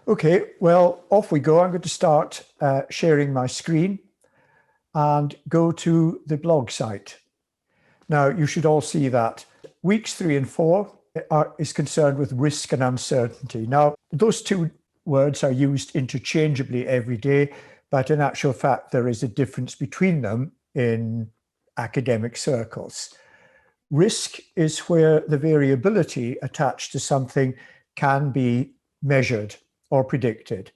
Okay, well, off we go. I'm going to start sharing my screen and go to the blog site. Now, you should all see that weeks 3 and 4 is concerned with risk and uncertainty. Now, those two words are used interchangeably every day, but in actual fact, there is a difference between them in academic circles. Risk is where the variability attached to something can be measured or predicted.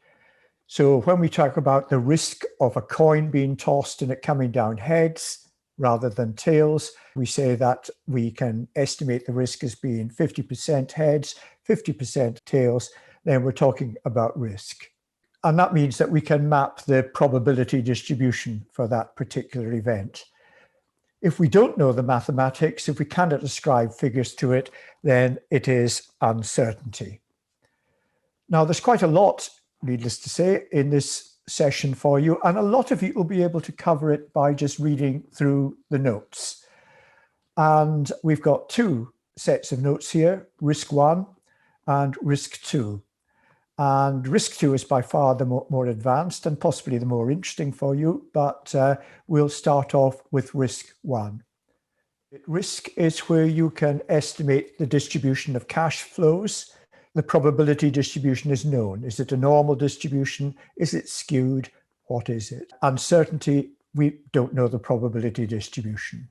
So when we talk about the risk of a coin being tossed and it coming down heads rather than tails, we say that we can estimate the risk as being 50% heads, 50% tails, then we're talking about risk. And that means that we can map the probability distribution for that particular event. If we don't know the mathematics, if we cannot ascribe figures to it, then it is uncertainty. Now, there's quite a lot, needless to say, in this session for you, and a lot of you will be able to cover it by just reading through the notes. And we've got two sets of notes here, risk 1 and risk 2. And risk 2 is by far the more advanced and possibly the more interesting for you, but we'll start off with risk 1. Risk is where you can estimate the distribution of cash flows. The probability distribution is known. Is it a normal distribution? Is it skewed? What is it? Uncertainty, we don't know the probability distribution.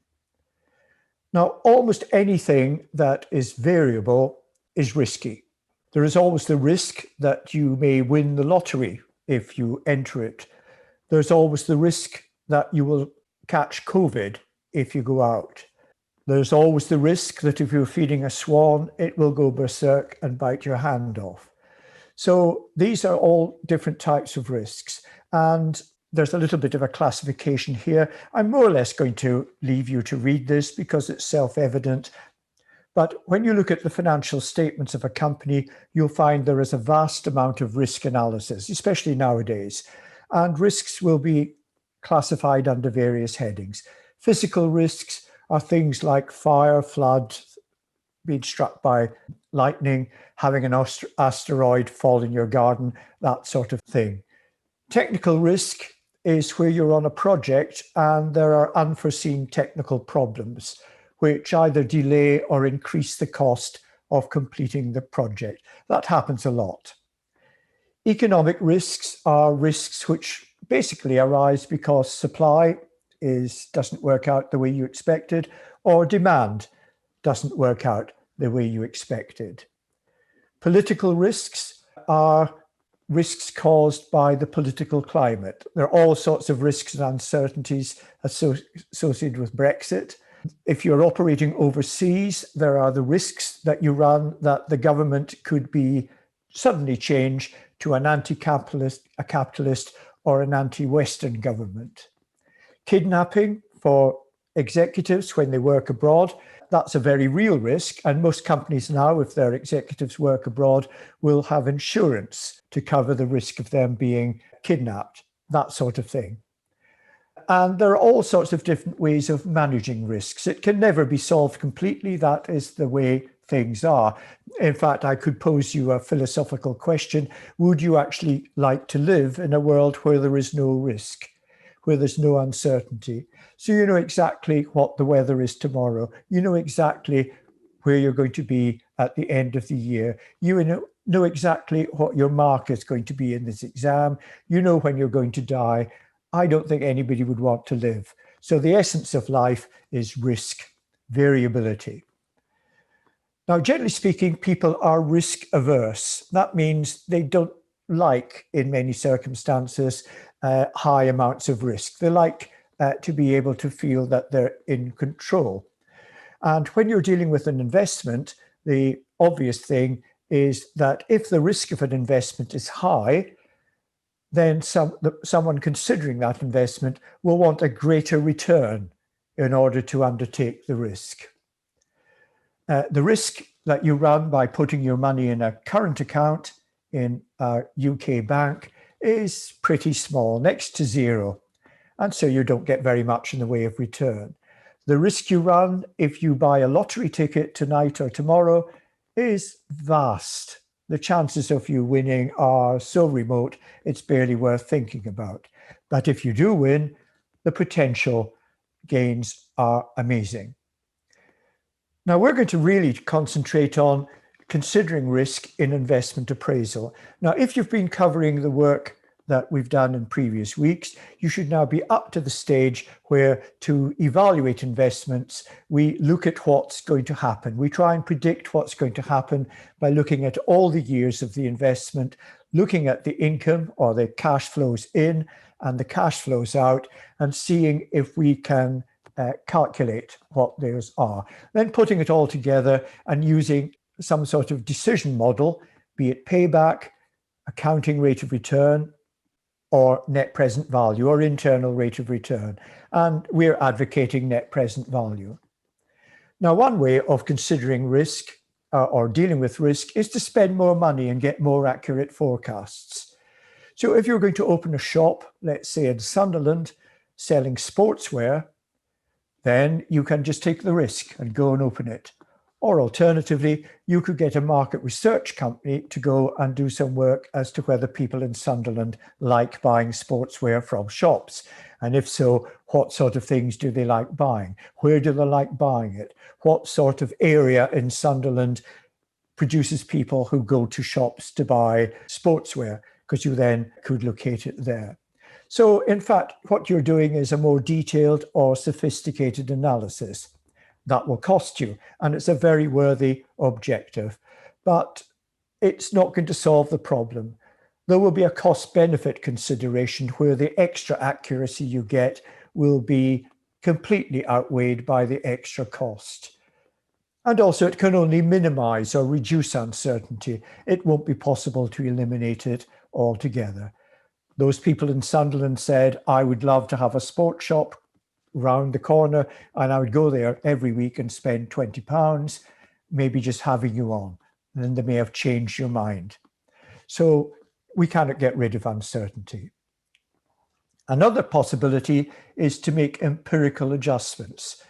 Now, almost anything that is variable is risky. There is always the risk that you may win the lottery if you enter it. There's always the risk that you will catch COVID if you go out. There's always the risk that if you're feeding a swan, it will go berserk and bite your hand off. So these are all different types of risks. And there's a little bit of a classification here. I'm more or less going to leave you to read this because it's self-evident. But when you look at the financial statements of a company, you'll find there is a vast amount of risk analysis, especially nowadays. And risks will be classified under various headings. Physical risks are things like fire, flood, being struck by lightning, having an asteroid fall in your garden, that sort of thing. Technical risk is where you're on a project and there are unforeseen technical problems which either delay or increase the cost of completing the project. That happens a lot. Economic risks are risks which basically arise because supply doesn't work out the way you expected, or demand doesn't work out the way you expected. Political risks are risks caused by the political climate. There are all sorts of risks and uncertainties associated with Brexit. If you're operating overseas, there are the risks that you run that the government could be suddenly change to an anti-capitalist, a capitalist, or an anti-Western government. Kidnapping for executives when they work abroad, that's a very real risk. And most companies now, if their executives work abroad, will have insurance to cover the risk of them being kidnapped, that sort of thing. And there are all sorts of different ways of managing risks. It can never be solved completely. That is the way things are. In fact, I could pose you a philosophical question. Would you actually like to live in a world where there is no risk, where there's no uncertainty? So you know exactly what the weather is tomorrow. You know exactly where you're going to be at the end of the year. You know exactly what your mark is going to be in this exam. You know when you're going to die. I don't think anybody would want to live. So the essence of life is risk, variability. Now, generally speaking, people are risk averse. That means they don't like, in many circumstances, high amounts of risk. They like to be able to feel that they're in control. And when you're dealing with an investment, the obvious thing is that if the risk of an investment is high, then someone considering that investment will want a greater return in order to undertake the risk. The risk that you run by putting your money in a current account in a UK bank is pretty small, next to zero. And so you don't get very much in the way of return. The risk you run if you buy a lottery ticket tonight or tomorrow is vast. the chances of you winning are so remote, it's barely worth thinking about. But if you do win, the potential gains are amazing. Now, we're going to really concentrate on considering risk in investment appraisal. Now, if you've been covering the work that we've done in previous weeks, you should now be up to the stage where, to evaluate investments, we look at what's going to happen. We try and predict what's going to happen by looking at all the years of the investment, looking at the income or the cash flows in and the cash flows out, and seeing if we can calculate what those are. Then putting it all together and using some sort of decision model, be it payback, accounting rate of return, or net present value, or internal rate of return. And we're advocating net present value. Now, one way of considering risk or dealing with risk is to spend more money and get more accurate forecasts. So if you're going to open a shop, let's say in Sunderland, selling sportswear, then you can just take the risk and go and open it. Or alternatively, you could get a market research company to go and do some work as to whether people in Sunderland like buying sportswear from shops. And if so, what sort of things do they like buying? Where do they like buying it? What sort of area in Sunderland produces people who go to shops to buy sportswear? Because you then could locate it there. So in fact, what you're doing is a more detailed or sophisticated analysis. That will cost you, and it's a very worthy objective, but it's not going to solve the problem. There will be a cost-benefit consideration where the extra accuracy you get will be completely outweighed by the extra cost. And also, it can only minimize or reduce uncertainty. It won't be possible to eliminate it altogether. Those people in Sunderland said, I would love to have a sports shop round the corner, and I would go there every week and spend £20, maybe just having you on. And then they may have changed your mind. So we cannot get rid of uncertainty. Another possibility is to make empirical adjustments.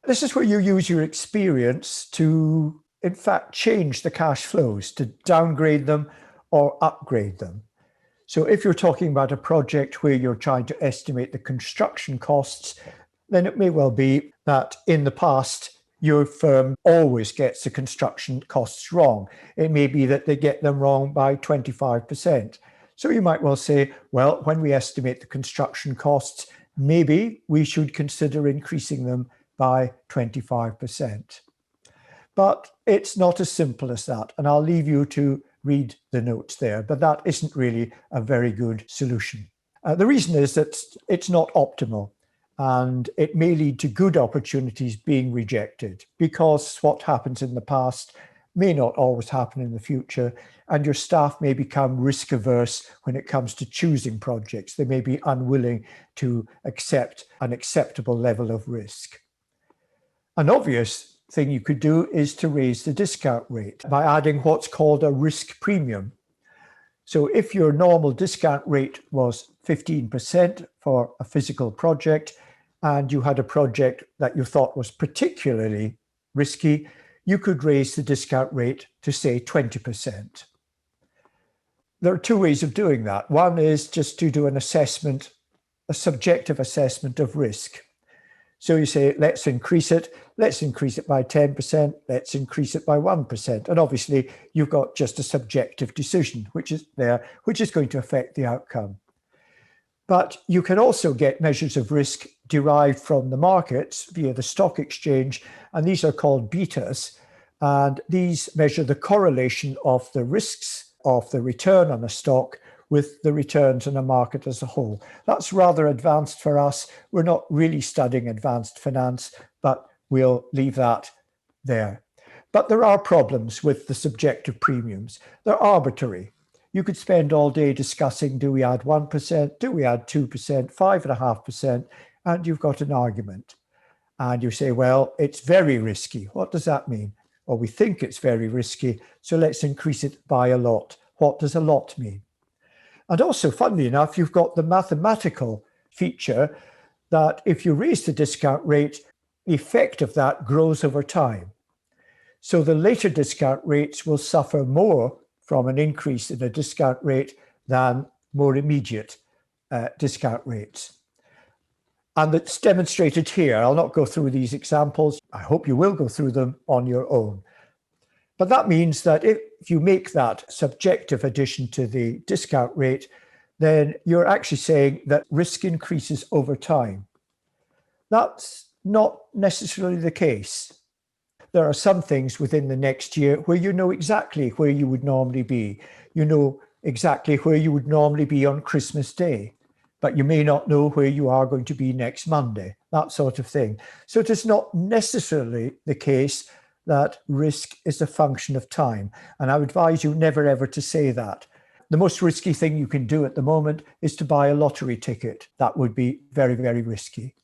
This is where you use your experience to, in fact, change the cash flows, to downgrade them or upgrade them. So if you're talking about a project where you're trying to estimate the construction costs, then it may well be that in the past, your firm always gets the construction costs wrong. It may be that they get them wrong by 25%. So you might well say, well, when we estimate the construction costs, maybe we should consider increasing them by 25%. But it's not as simple as that. And I'll leave you to read the notes there, but that isn't really a very good solution. The reason is that it's not optimal, and it may lead to good opportunities being rejected, because what happens in the past may not always happen in the future, and your staff may become risk averse when it comes to choosing projects. They may be unwilling to accept an acceptable level of risk. An obvious thing you could do is to raise the discount rate by adding what's called a risk premium. So if your normal discount rate was 15% for a physical project, and you had a project that you thought was particularly risky, you could raise the discount rate to, say, 20%. There are two ways of doing that. One is just to do an assessment, a subjective assessment of risk. So you say, let's increase it by 10%, let's increase it by 1%. And obviously, you've got just a subjective decision, which is going to affect the outcome. But you can also get measures of risk derived from the markets via the stock exchange, and these are called betas. And these measure the correlation of the risks of the return on a stock with the returns in a market as a whole. That's rather advanced for us. We're not really studying advanced finance, but we'll leave that there. But there are problems with the subjective premiums. They're arbitrary. You could spend all day discussing, do we add 1%, do we add 2%, 5.5%, and you've got an argument. And you say, well, it's very risky. What does that mean? Well, we think it's very risky, so let's increase it by a lot. What does a lot mean? And also, funnily enough, you've got the mathematical feature that if you raise the discount rate, the effect of that grows over time. So the later discount rates will suffer more from an increase in a discount rate than more immediate discount rates. And it's demonstrated here. I'll not go through these examples. I hope you will go through them on your own. But that means that if you make that subjective addition to the discount rate, then you're actually saying that risk increases over time. That's not necessarily the case. There are some things within the next year where you know exactly where you would normally be. You know exactly where you would normally be on Christmas Day, but you may not know where you are going to be next Monday, that sort of thing. So it is not necessarily the case that risk is a function of time. And I would advise you never ever to say that. The most risky thing you can do at the moment is to buy a lottery ticket. That would be very, very risky.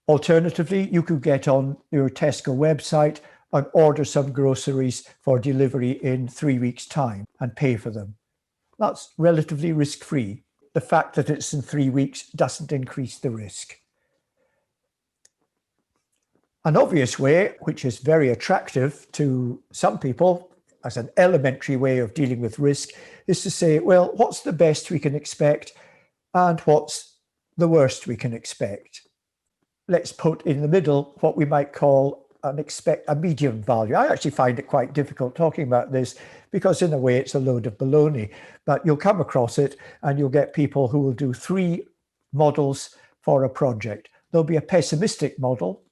Alternatively, you could get on your Tesco website and order some groceries for delivery in 3 weeks' time and pay for them. That's relatively risk-free. The fact that it's in 3 weeks doesn't increase the risk. An obvious way, which is very attractive to some people as an elementary way of dealing with risk, is to say, well, what's the best we can expect and what's the worst we can expect? Let's put in the middle what we might call a medium value. I actually find it quite difficult talking about this because in a way it's a load of baloney, but you'll come across it and you'll get people who will do 3 models for a project. There'll be a pessimistic model.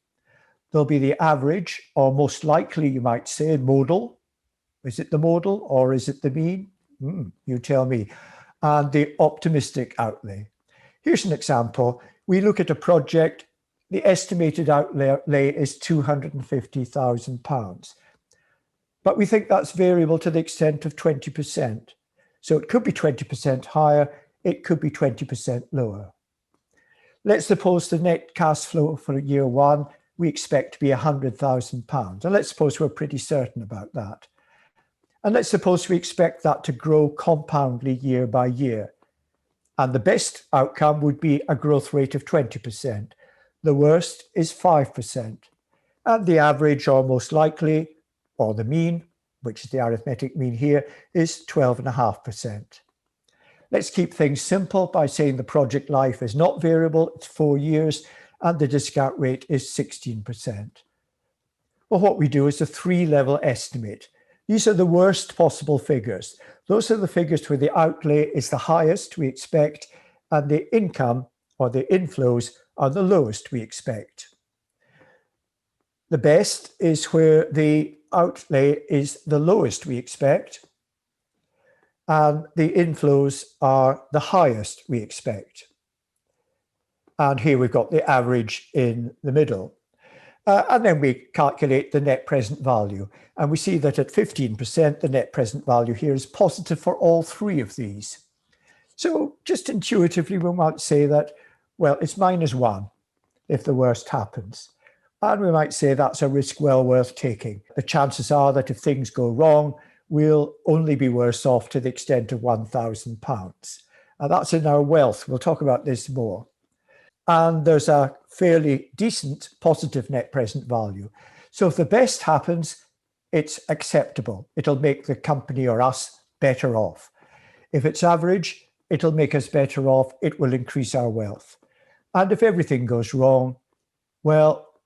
There'll be the average, or most likely you might say modal. Is it the modal or is it the mean? You tell me. And the optimistic outlay. Here's an example. We look at a project. The estimated outlay is £250,000. But we think that's variable to the extent of 20%. So it could be 20% higher, it could be 20% lower. Let's suppose the net cash flow for year 1, we expect to be £100,000. And let's suppose we're pretty certain about that. And let's suppose we expect that to grow compoundly year by year. And the best outcome would be a growth rate of 20%. The worst is 5%. And the average, or most likely, or the mean, which is the arithmetic mean here, is 12.5%. Let's keep things simple by saying the project life is not variable, it's 4 years, and the discount rate is 16%. Well, what we do is a 3-level estimate. These are the worst possible figures. Those are the figures where the outlay is the highest we expect, and the income, or the inflows, are the lowest we expect. The best is where the outlay is the lowest we expect, and the inflows are the highest we expect. And here we've got the average in the middle. And then we calculate the net present value. And we see that at 15%, the net present value here is positive for all 3 of these. So just intuitively, we might say that, well, it's -1 if the worst happens. And we might say that's a risk well worth taking. The chances are that if things go wrong, we'll only be worse off to the extent of £1,000. And that's in our wealth. We'll talk about this more. And there's a fairly decent positive net present value. So if the best happens, it's acceptable. It'll make the company or us better off. If it's average, it'll make us better off. It will increase our wealth. And if everything goes wrong, well,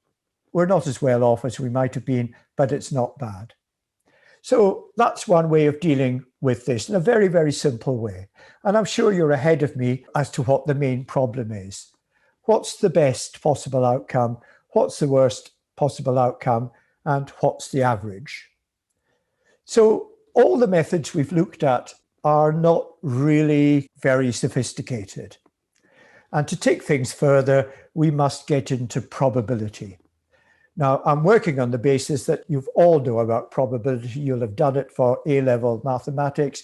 we're not as well off as we might have been, but it's not bad. So that's one way of dealing with this in a very, very simple way. And I'm sure you're ahead of me as to what the main problem is. What's the best possible outcome? What's the worst possible outcome? And what's the average? So all the methods we've looked at are not really very sophisticated. And to take things further, we must get into probability. Now, I'm working on the basis that you all know about probability. You'll have done it for A-level mathematics.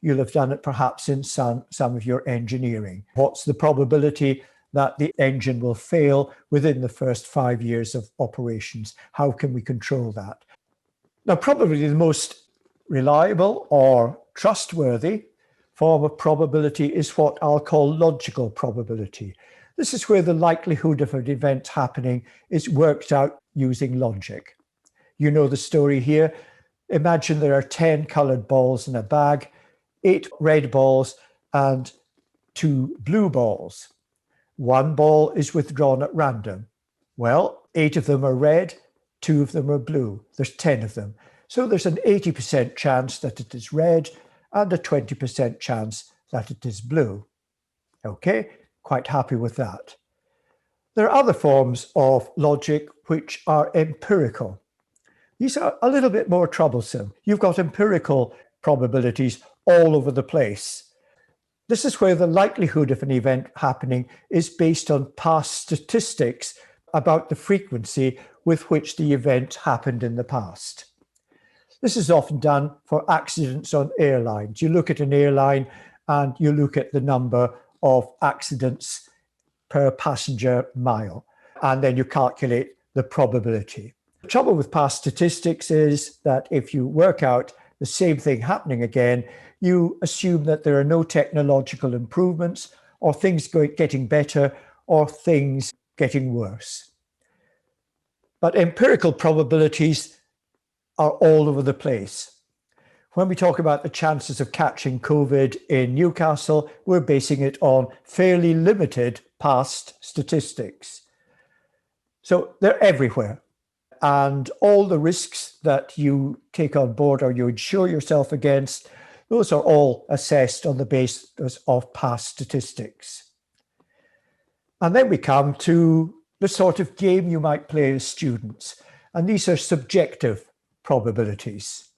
You'll have done it perhaps in some of your engineering. What's the probability that the engine will fail within the first 5 years of operations? How can we control that? Now, probably the most reliable or trustworthy form of probability is what I'll call logical probability. This is where the likelihood of an event happening is worked out using logic. You know the story here. Imagine there are 10 coloured balls in a bag, 8 red balls and 2 blue balls. One ball is withdrawn at random. Well, 8 of them are red, 2 of them are blue. There's 10 of them. So there's an 80% chance that it is red and a 20% chance that it is blue. Okay, quite happy with that. There are other forms of logic which are empirical. These are a little bit more troublesome. You've got empirical probabilities all over the place. This is where the likelihood of an event happening is based on past statistics about the frequency with which the event happened in the past. This is often done for accidents on airlines. You look at an airline and you look at the number of accidents per passenger mile, and then you calculate the probability. The trouble with past statistics is that if you work out the same thing happening again, you assume that there are no technological improvements or things getting better or things getting worse. But empirical probabilities are all over the place. When we talk about the chances of catching COVID in Newcastle, we're basing it on fairly limited past statistics. So they're everywhere. And all the risks that you take on board or you insure yourself against, those are all assessed on the basis of past statistics. And then we come to the sort of game you might play as students. And these are subjective probabilities.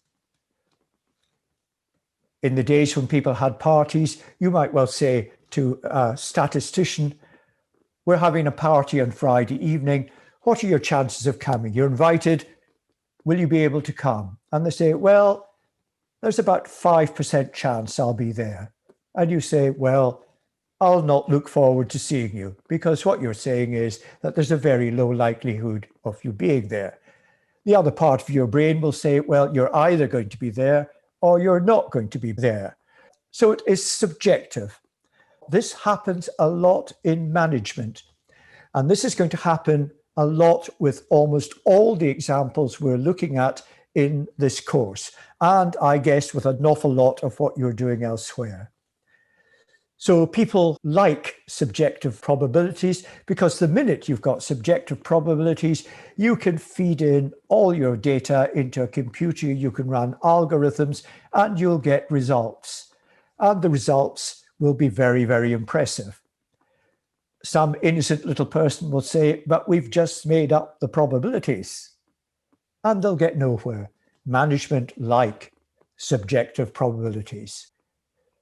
In the days when people had parties, you might well say to a statistician, we're having a party on Friday evening. What are your chances of coming? You're invited. Will you be able to come? And they say, well, there's about 5% chance I'll be there. And you say, well, I'll not look forward to seeing you, because what you're saying is that there's a very low likelihood of you being there. The other part of your brain will say, well, you're either going to be there or you're not going to be there. So it is subjective. This happens a lot in management. And this is going to happen a lot with almost all the examples we're looking at in this course. And I guess with an awful lot of what you're doing elsewhere. So people like subjective probabilities because the minute you've got subjective probabilities, you can feed in all your data into a computer, you can run algorithms, and you'll get results. And the results will be very, very impressive. Some innocent little person will say, but we've just made up the probabilities. And they'll get nowhere. Management like subjective probabilities.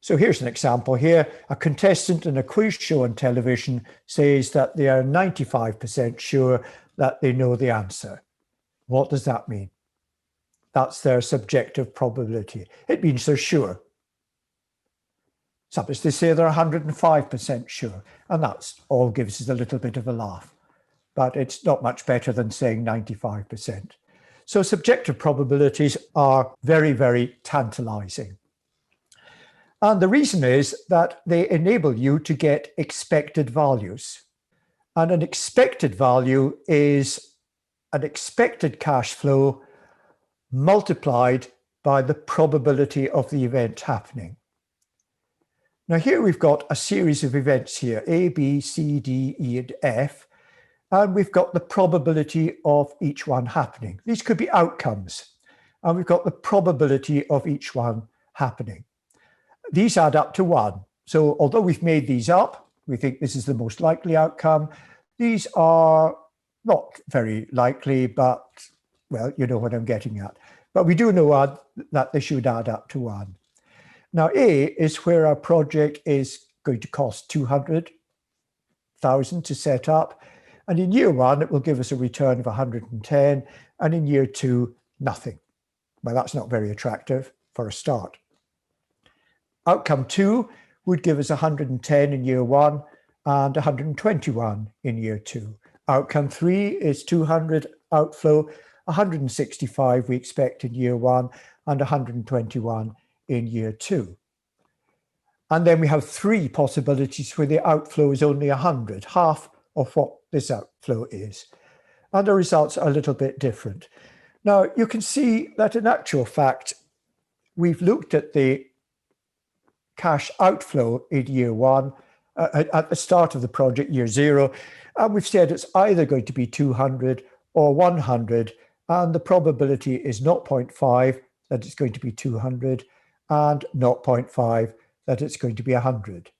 So here's an example here. A contestant in a quiz show on television says that they are 95% sure that they know the answer. What does that mean? That's their subjective probability. It means they're sure. Sometimes they say they're 105% sure, and that's all gives us a little bit of a laugh. But it's not much better than saying 95%. So subjective probabilities are very, very tantalizing. And the reason is that they enable you to get expected values. And an expected value is an expected cash flow multiplied by the probability of the event happening. Now here we've got a series of events here, A, B, C, D, E, and F, and we've got the probability of each one happening. These could be outcomes, and we've got the probability of each one happening. These add up to 1. So although we've made these up, we think this is the most likely outcome. These are not very likely, but, well, you know what I'm getting at. But we do know that they should add up to 1. Now, A is where our project is going to cost 200,000 to set up. And in year 1, it will give us a return of 110. And in year 2, nothing. Well, that's not very attractive for a start. Outcome 2 would give us 110 in year 1 and 121 in year 2. Outcome 3 is 200 outflow, 165 we expect in year 1 and 121 in year 2. And then we have 3 possibilities where the outflow is only 100, half of what this outflow is. And the results are a little bit different. Now, you can see that in actual fact, we've looked at the cash outflow in year one, at the start of the project, year zero, and we've said it's either going to be 200 or 100, and the probability is 0.5 that it's going to be 200 and 0.5 that it's going to be 100.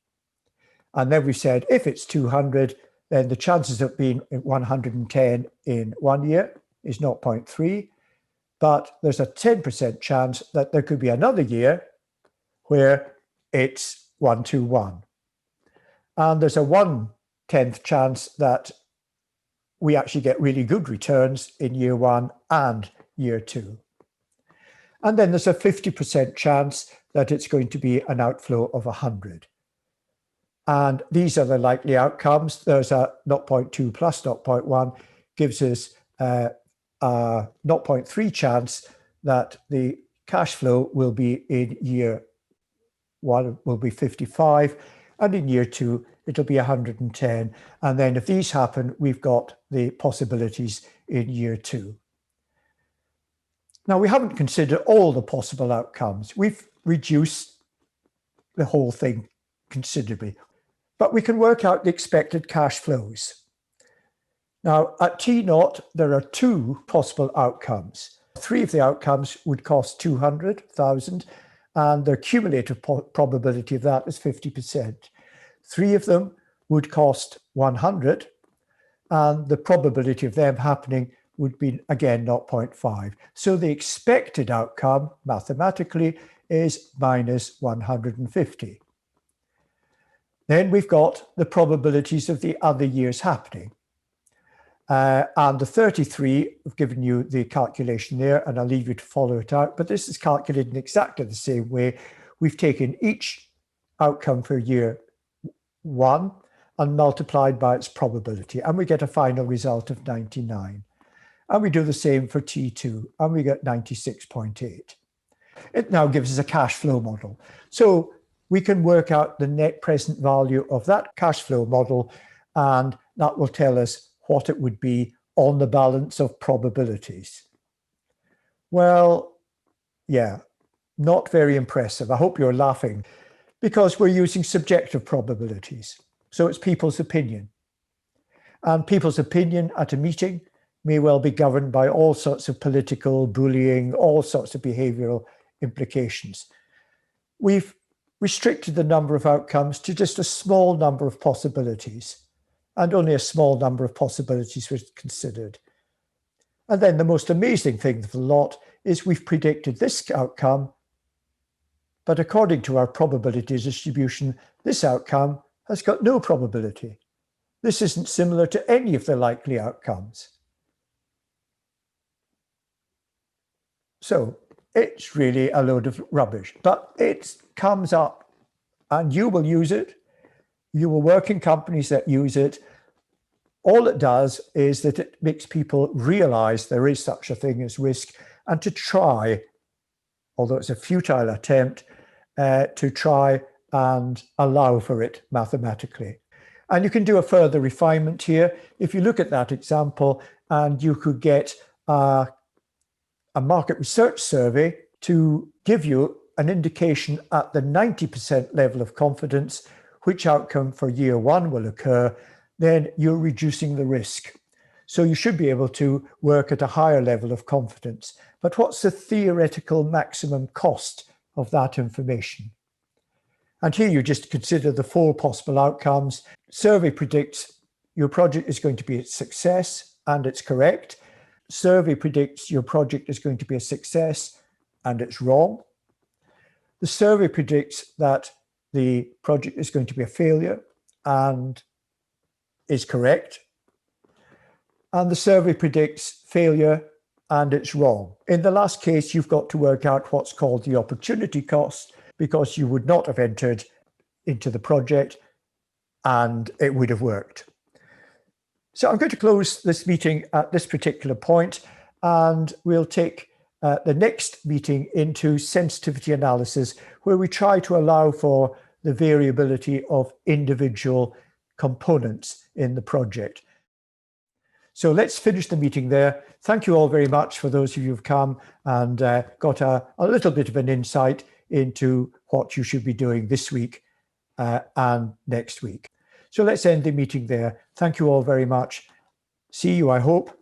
And then we said if it's 200, then the chances of being 110 in 1 year is 0.3, but there's a 10% chance that there could be another year where it's 121. And there's a 1/10 chance that we actually get really good returns in year one and year two. And then there's a 50% chance that it's going to be an outflow of 100. And these are the likely outcomes. There's a 0.2 plus 0.1 gives us a 0.3 chance that the cash flow will be in year one will be 55, and in year two, it'll be 110. And then if these happen, we've got the possibilities in year two. Now, we haven't considered all the possible outcomes. We've reduced the whole thing considerably, but we can work out the expected cash flows. Now, at T0, there are two possible outcomes. Three of the outcomes would cost 200,000, and the cumulative probability of that is 50%. Three of them would cost 100, and the probability of them happening would be, again, 0.5. So the expected outcome, mathematically, is minus 150. Then we've got the probabilities of the other years happening. And the 33, I've given you the calculation there, and I'll leave you to follow it out, but this is calculated in exactly the same way. We've taken each outcome for year one and multiplied by its probability, and we get a final result of 99. And we do the same for T2, and we get 96.8. It now gives us a cash flow model. So we can work out the net present value of that cash flow model, and that will tell us what it would be on the balance of probabilities. Well, yeah, not very impressive. I hope you're laughing, because we're using subjective probabilities. So it's people's opinion. And people's opinion at a meeting may well be governed by all sorts of political, bullying, all sorts of behavioral implications. We've restricted the number of outcomes to just a small number of possibilities, and only a small number of possibilities were considered. And then the most amazing thing of the lot is we've predicted this outcome, but according to our probability distribution, this outcome has got no probability. This isn't similar to any of the likely outcomes. So it's really a load of rubbish, but it comes up and you will use it. You will work in companies that use it. All it does is that it makes people realize there is such a thing as risk, and to try, although it's a futile attempt, to try and allow for it mathematically. And you can do a further refinement here. If you look at that example, and you could get a market research survey to give you an indication at the 90% level of confidence which outcome for year one will occur, then you're reducing the risk. So you should be able to work at a higher level of confidence. But what's the theoretical maximum cost of that information? And here you just consider the four possible outcomes. Survey predicts your project is going to be a success, and it's correct. Survey predicts your project is going to be a success, and it's wrong. The survey predicts that the project is going to be a failure, and is correct. And the survey predicts failure, and it's wrong. In the last case, you've got to work out what's called the opportunity cost, because you would not have entered into the project and it would have worked. So I'm going to close this meeting at this particular point, and we'll take the next meeting into sensitivity analysis, where we try to allow for the variability of individual components in the project. So let's finish the meeting there. thank you all very much for those of you who've come and got a little bit of an insight into what you should be doing this week and next week. So let's end the meeting there. Thank you all very much. See you, I hope,